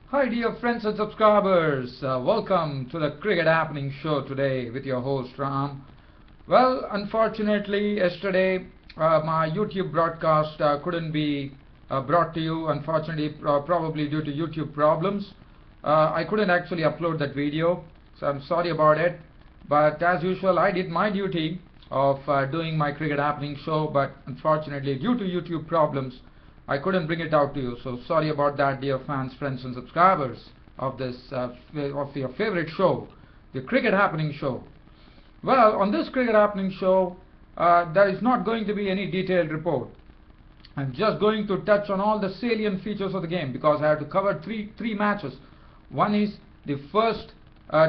Hi dear friends and subscribers, welcome to the Cricket Happening Show today with your host Ram. Well, unfortunately yesterday my YouTube broadcast couldn't be brought to you, unfortunately probably due to YouTube problems. I couldn't actually upload that video, so I'm sorry about it. But as usual, I did my duty of doing my Cricket Happening Show, but unfortunately due to YouTube problems I couldn't bring it out to you, so sorry about that, dear fans, friends and subscribers of this of your favorite show, the Cricket Happening Show. Well, on this Cricket Happening Show, there is not going to be any detailed report. I'm just going to touch on all the salient features of the game because I have to cover three matches. One is the first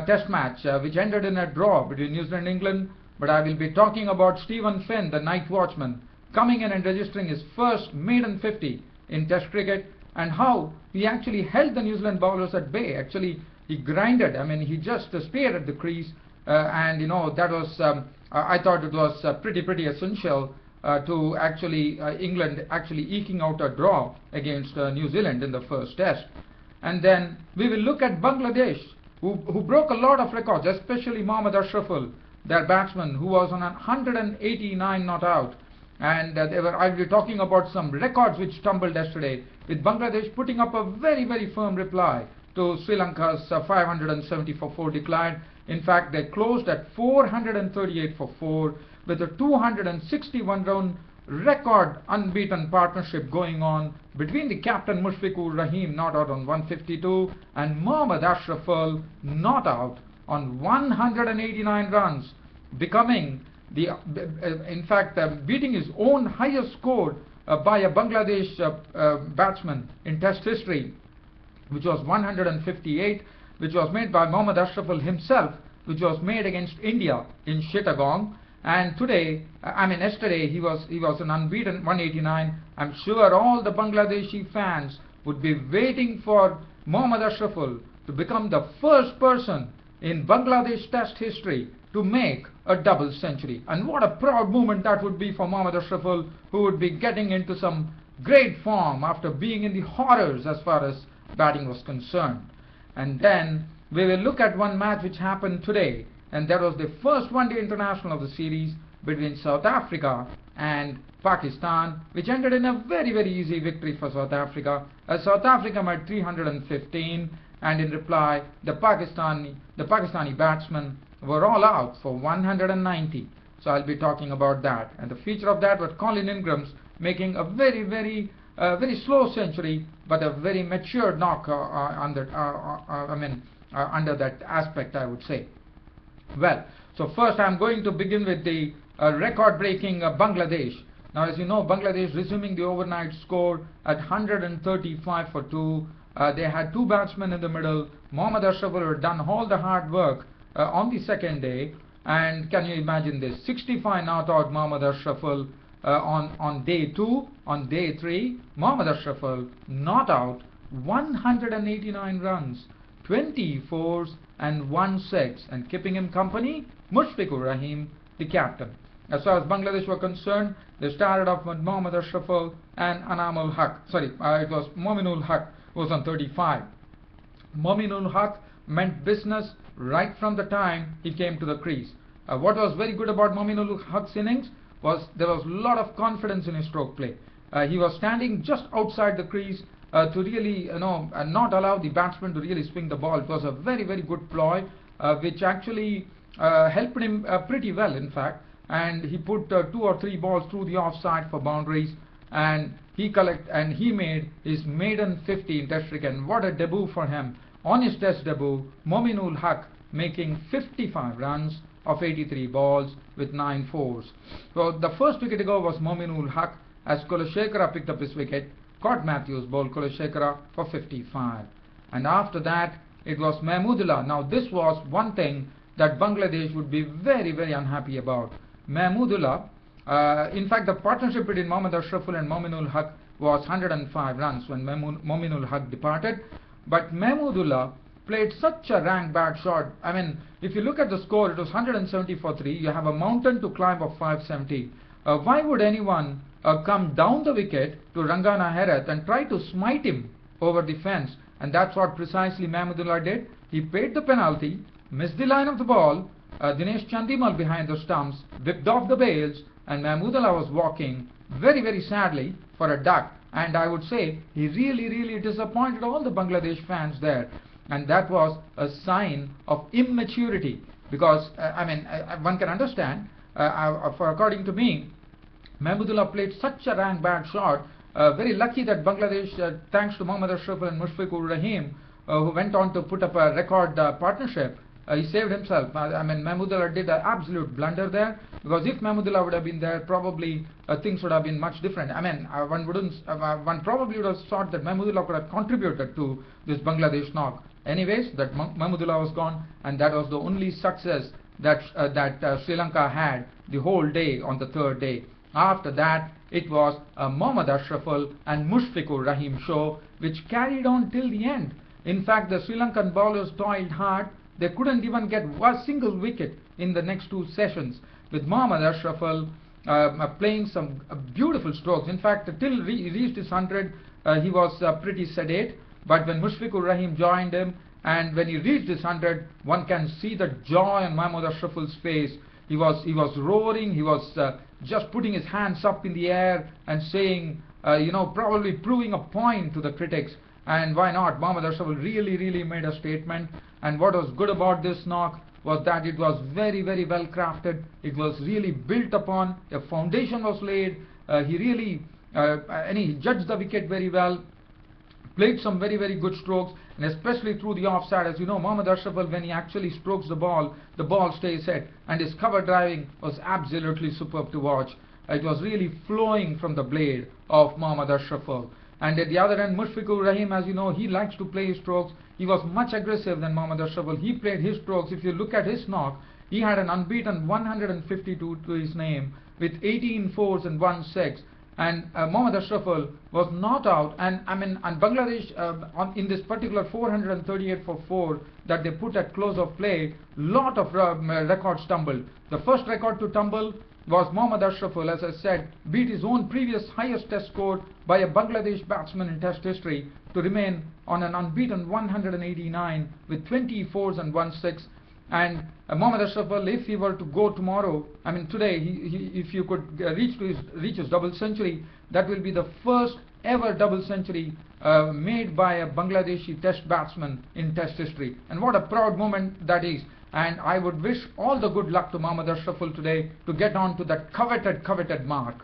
test match which ended in a draw between New Zealand and England, but I will be talking about Stephen Finn, the night watchman, coming in and registering his first maiden 50 in Test cricket, and how he actually held the New Zealand bowlers at bay. Actually, he grinded. I mean, he just stayed at the crease, and that was. I thought it was pretty essential to actually England actually eking out a draw against New Zealand in the first Test. And then we will look at Bangladesh, who broke a lot of records, especially Mohammad Ashraful, their batsman, who was on 189 not out. And I'll be talking about some records which tumbled yesterday, with Bangladesh putting up a very firm reply to Sri Lanka's 570 for 4 decline. In fact, they closed at 438 for 4 with a 261 run record unbeaten partnership going on between the captain Mushfiqur Rahim not out on 152 and Mohammad Ashraful not out on 189 runs, becoming in fact beating his own highest score by a Bangladesh batsman in Test history, which was 158, which was made by Mohammad Ashraful himself, which was made against India in Chittagong. And yesterday he was an unbeaten 189. I'm sure all the Bangladeshi fans would be waiting for Mohammad Ashraful to become the first person in Bangladesh Test history to make a double century. And what a proud moment that would be for Mohammad Ashraful, who would be getting into some great form after being in the horrors as far as batting was concerned. And then we will look at one match which happened today, and that was the first one-day international of the series between South Africa and Pakistan, which ended in a very easy victory for South Africa, as South Africa made 315, and in reply the Pakistani batsmen were all out for 190. So I'll be talking about that. And the feature of that was Colin Ingram's making a very slow century, but a very matured knock under that aspect, I would say. Well, so first I'm going to begin with the record-breaking Bangladesh. Now, as you know, Bangladesh resuming the overnight score at 135 for 2. They had two batsmen in the middle. Mohammad Ashraful had done all the hard work on the second day, and can you imagine this? 65 not out Mohammad Ashraful on day 2. On day 3, Mohammad Ashraful not out 189 runs, 20 fours and 1 6, and keeping him company, Mushfiqur Rahim, the captain. As far as Bangladesh were concerned, they started off with Mohammad Ashraful and Anamul Haq. It was Mominul Haq who was on 35. Mominul Haq meant business right from the time he came to the crease. What was very good about Mominul Haq's innings was there was a lot of confidence in his stroke play. He was standing just outside the crease to really not allow the batsman to really swing the ball. It was a very good ploy which actually helped him pretty well, in fact, and he put 2 or 3 balls through the offside for boundaries, and he made his maiden 50 in Test cricket. And what a debut for him! On his Test debut, Mominul Haq making 55 runs of 83 balls with 9 fours. So the first wicket to go was Mominul Haq, as Kulashekara picked up his wicket. Scott Matthews bowled Kulashekara for 55. And after that, it was Mahmudullah. Now this was one thing that Bangladesh would be very unhappy about. Mahmudullah, in fact, the partnership between Mohammad Ashraful and Mominul Haq was 105 runs when Mominul Haq departed. But Mahmudullah played such a rank bad shot. I mean, if you look at the score, it was 170 for 3. You have a mountain to climb of 570. Why would anyone come down the wicket to Rangana Herath and try to smite him over the fence and that's what precisely Mahmudullah did. He paid the penalty, missed the line of the ball. Dinesh Chandimal behind the stumps whipped off the bails, and Mahmudullah was walking very, very sadly for a duck. And I would say he really disappointed all the Bangladesh fans there, and that was a sign of immaturity. Because one can understand, according to me, Mahmudullah played such a rank bad shot. Very lucky that Bangladesh, thanks to Mohammad Ashraful and Mushfiqur Rahim, who went on to put up a record partnership, he saved himself. Mahmudullah did an absolute blunder there, because if Mahmudullah would have been there, probably things would have been much different. One probably would have thought that Mahmudullah could have contributed to this Bangladesh knock. Anyways, that Mahmudullah was gone, and that was the only success that Sri Lanka had the whole day on the third day. After that, it was a Mohammad Ashraful and Mushfiqur Rahim show, which carried on till the end. In fact, the Sri Lankan bowlers toiled hard. They couldn't even get one single wicket in the next two sessions, with Mohammad Ashraful playing some beautiful strokes. In fact, till he reached his 100, he was pretty sedate. But when Mushfiqur Rahim joined him, and when he reached his 100, one can see the joy on Mohammad Ashraful's face. He was roaring. He was just putting his hands up in the air and saying, probably proving a point to the critics. And why not? Mohammad Ashraful really made a statement. And what was good about this knock was that it was very well crafted. It was really built upon. A foundation was laid. He judged the wicket very well. Played some very good strokes, and especially through the offside. As you know, Mohammad Ashraful, when he actually strokes the ball stays set, and his cover driving was absolutely superb to watch. It was really flowing from the blade of Mohammad Ashraful. And at the other end, Mushfiqur Rahim, as you know, he likes to play his strokes. He was much aggressive than Mohammad Ashraful. He played his strokes. If you look at his knock, he had an unbeaten 152 to his name, with 18 fours and 1 6. And Mohammad Ashraful was not out, and Bangladesh in this particular 438 for 4 that they put at close of play, lot of records tumbled. The first record to tumble was Mohammad Ashraful, as I said, beat his own previous highest test score by a Bangladesh batsman in test history to remain on an unbeaten 189 with 24s and 1 6. And Mohammad Ashraful, if he were to go tomorrow, today, if you could reach his double century, that will be the first ever double century made by a Bangladeshi test batsman in test history. And what a proud moment that is. And I would wish all the good luck to Mohammad Ashraful today to get on to that coveted mark.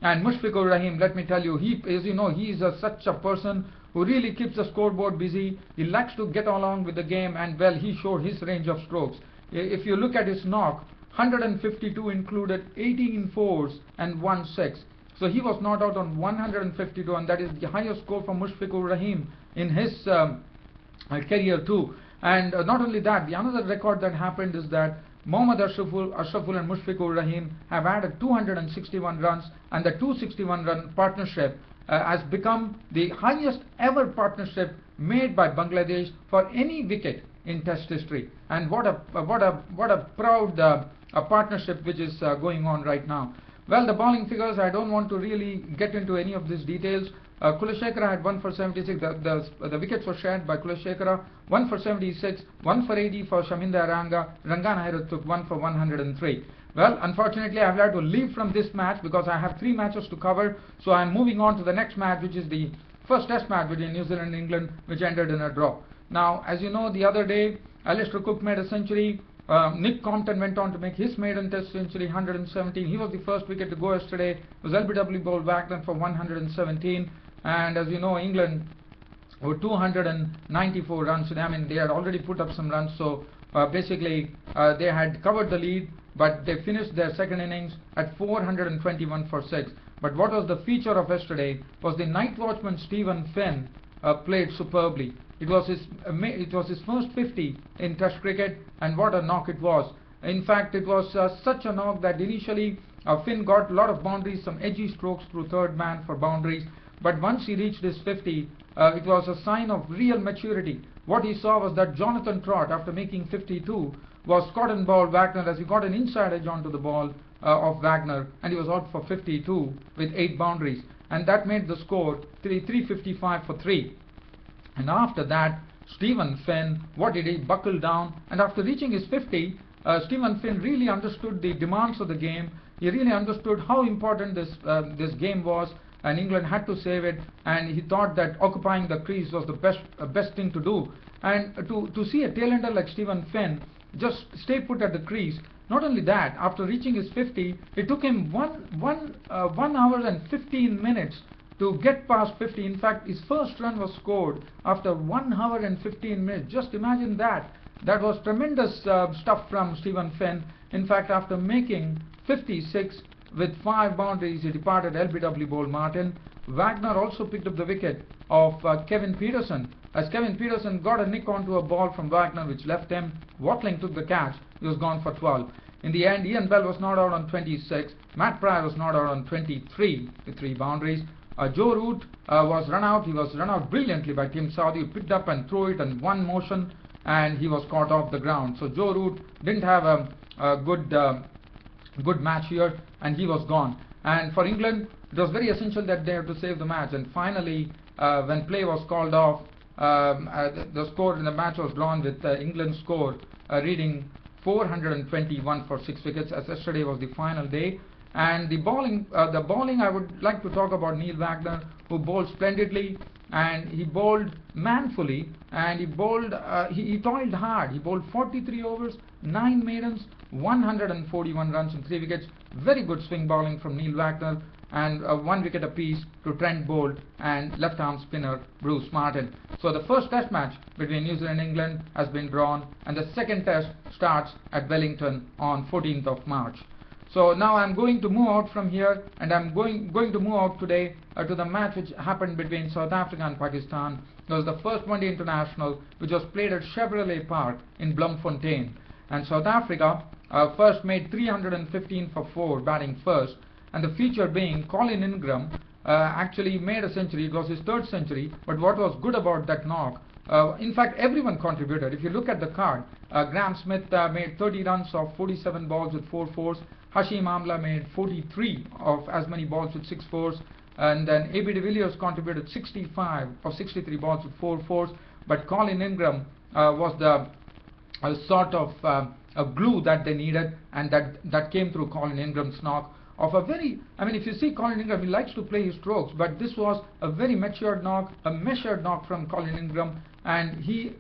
And Mushfiqur Rahim, let me tell you, he is such a person who really keeps the scoreboard busy. He likes to get along with the game, and well, he showed his range of strokes. If you look at his knock, 152 included 18 fours and 1 6. So he was not out on 152, and that is the highest score from Mushfiqur Rahim in his career too. And not only that, the another record that happened is that Mohammad Ashraful and Mushfiqur Rahim have added 261 runs, and the 261 run partnership has become the highest ever partnership made by Bangladesh for any wicket in test history. And what a proud partnership which is going on right now. Well, the bowling figures, I don't want to really get into any of these details. Kulashekara had 1 for 76. The wickets were shared by Kulashekara. 1 for 76, 1 for 80 for Shaminda Rangana took 1 for 103. Well, unfortunately, I've had to leave from this match because I have 3 matches to cover. So I'm moving on to the next match, which is the first test match between New Zealand and England, which ended in a draw. Now, as you know, the other day, Alistair Cook made a century. Nick Compton went on to make his maiden test century, 117. He was the first wicket to go yesterday. It was LBW bowled back then for 117. And as you know, England were 294 runs. They had already put up some runs. So basically, they had covered the lead, but they finished their second innings at 421 for 6. But what was the feature of yesterday was the night watchman Stephen Finn played superbly. It was his first 50 in Test cricket, and what a knock it was. In fact, it was such a knock that initially Finn got a lot of boundaries, some edgy strokes through third man for boundaries. But once he reached his 50, it was a sign of real maturity. What he saw was that Jonathan Trott, after making 52, was caught and bowled Wagner as he got an inside edge onto the ball of Wagner, and he was out for 52 with 8 boundaries. And that made the score 355 for 3. And after that, Stephen Finn, what did he? Buckled down, and after reaching his 50, Stephen Finn really understood the demands of the game. He really understood how important this game was, and England had to save it, and he thought that occupying the crease was the best thing to do. And to see a tailender like Stephen Finn just stay put at the crease. Not only that, after reaching his 50, it took him 1 hour and 15 minutes to get past 50. In fact, his first run was scored after 1 hour and 15 minutes. Just imagine that. That was tremendous stuff from Stephen Finn. In fact, after making 56 with 5 boundaries, he departed LBW bowled Martin. Wagner also picked up the wicket of Kevin Peterson. As Kevin Peterson got a nick onto a ball from Wagner which left him, Watling took the catch. He was gone for 12. In the end, Ian Bell was not out on 26. Matt Pryor was not out on 23 with 3 boundaries. Joe Root was run out. He was run out brilliantly by Tim Southee, who picked up and threw it in one motion, and he was caught off the ground. So Joe Root didn't have a good match here, and he was gone. And for England, it was very essential that they had to save the match. And finally, when play was called off, the score in the match was drawn with England's score reading 421 for 6 wickets, as yesterday was the final day. And the bowling I would like to talk about Neil Wagner, who bowled splendidly, and he bowled manfully, and he toiled hard. He bowled 43 overs, 9 maidens, 141 runs and 3 wickets. Very good swing bowling from Neil Wagner, and 1 wicket apiece to Trent Boult and left-arm spinner Bruce Martin. So the first test match between New Zealand and England has been drawn, and the second test starts at Wellington on 14th of March. So now I'm going to move out from here, and I'm going to move out today to the match which happened between South Africa and Pakistan. It was the first one-day international which was played at Chevrolet Park in Bloemfontein. And South Africa first made 315 for 4, batting first. And the feature being Colin Ingram actually made a century. It was his 3rd century. But what was good about that knock, in fact, everyone contributed. If you look at the card, Graham Smith made 30 runs off 47 balls with 4 fours. Hashim Amla made 43 of as many balls with 6 fours. And then A.B. de Villiers contributed 65 of 63 balls with 4 fours. But Colin Ingram was the sort of a glue that they needed, and that came through Colin Ingram's knock. Of a very, if you see Colin Ingram, he likes to play his strokes, but this was a very matured knock, a measured knock from Colin Ingram, and he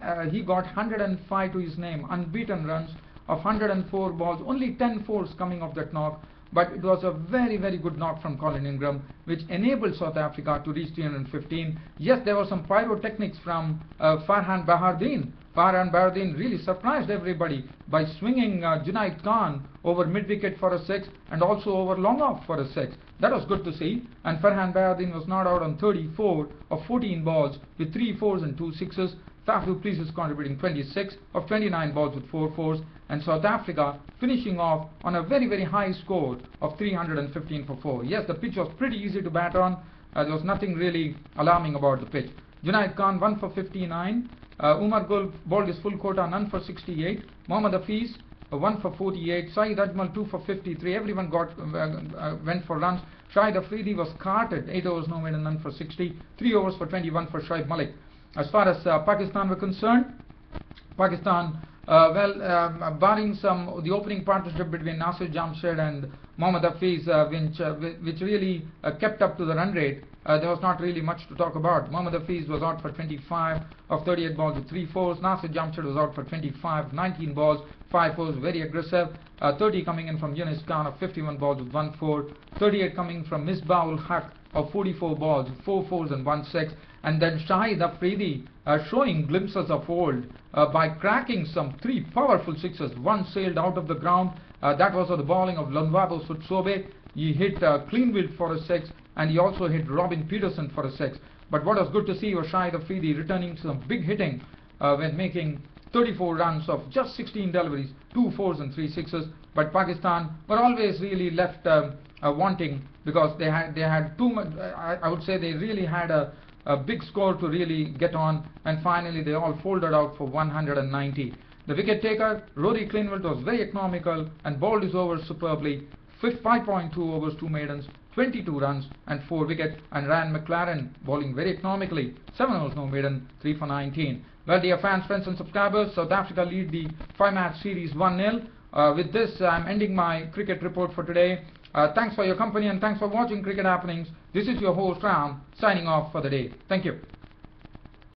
got 105 to his name, unbeaten runs of 104 balls, only 10 fours coming off that knock. But it was a very, very good knock from Colin Ingram, which enabled South Africa to reach 315. Yes, there were some pyrotechnics from Farhan Bahardeen. Farhan Bahardeen really surprised everybody by swinging Junaid Khan over mid-wicket for a 6 and also over long off for a 6. That was good to see. And Farhan Bahardeen was not out on 34 of 14 balls with 3 fours and 2 sixes. Faf du Plessis contributing 26 of 29 balls with 4 fours, and South Africa finishing off on a very, very high score of 315 for 4. Yes, the pitch was pretty easy to bat on. There was nothing really alarming about the pitch. Junaid Khan 1 for 59. Umar Gul bowled his full quota, none for 68. Mohammad Hafiz 1 for 48. Saeed Ajmal 2 for 53. Everyone went for runs. Shahid Afridi was carted, 8 overs no maiden, none for 60. 3 overs for 21 for Shoaib Malik. As far as Pakistan were concerned, Pakistan, barring the opening partnership between Nasir Jamshed and Mohammad Hafiz, which really kept up to the run rate, there was not really much to talk about. Mohammad Hafiz was out for 25 of 38 balls with 3 fours. Nasir Jamshed was out for 25, 19 balls, 5 fours, very aggressive. 30 coming in from Yunus Khan of 51 balls with 1 4. 38 coming from Misbah-ul Haq of 44 balls with 4 fours and 1 6. And then Shahid Afridi showing glimpses of old by cracking some 3 powerful sixes. One sailed out of the ground. That was the bowling of Lonwabo Sutsobe. He hit Cleanfield for a 6, and he also hit Robin Peterson for a 6. But what was good to see was Shahid Afridi returning to some big hitting when making 34 runs of just 16 deliveries, 2 fours and 3 sixes. But Pakistan were always really left wanting, because they had too much. I would say they really had a big score to really get on, and finally they all folded out for 190. The wicket taker, Rory Cleanfield, was very economical and bowled his overs superbly. 5.2 overs, 2 maidens, 22 runs and 4 wickets, and Ryan McLaren bowling very economically, 7 overs no maiden, 3 for 19. Well, dear fans, friends and subscribers, South Africa lead the 5-match series 1-0. With this, I'm ending my cricket report for today. Thanks for your company and thanks for watching Cricket Happenings. This is your host Ram signing off for the day. Thank you.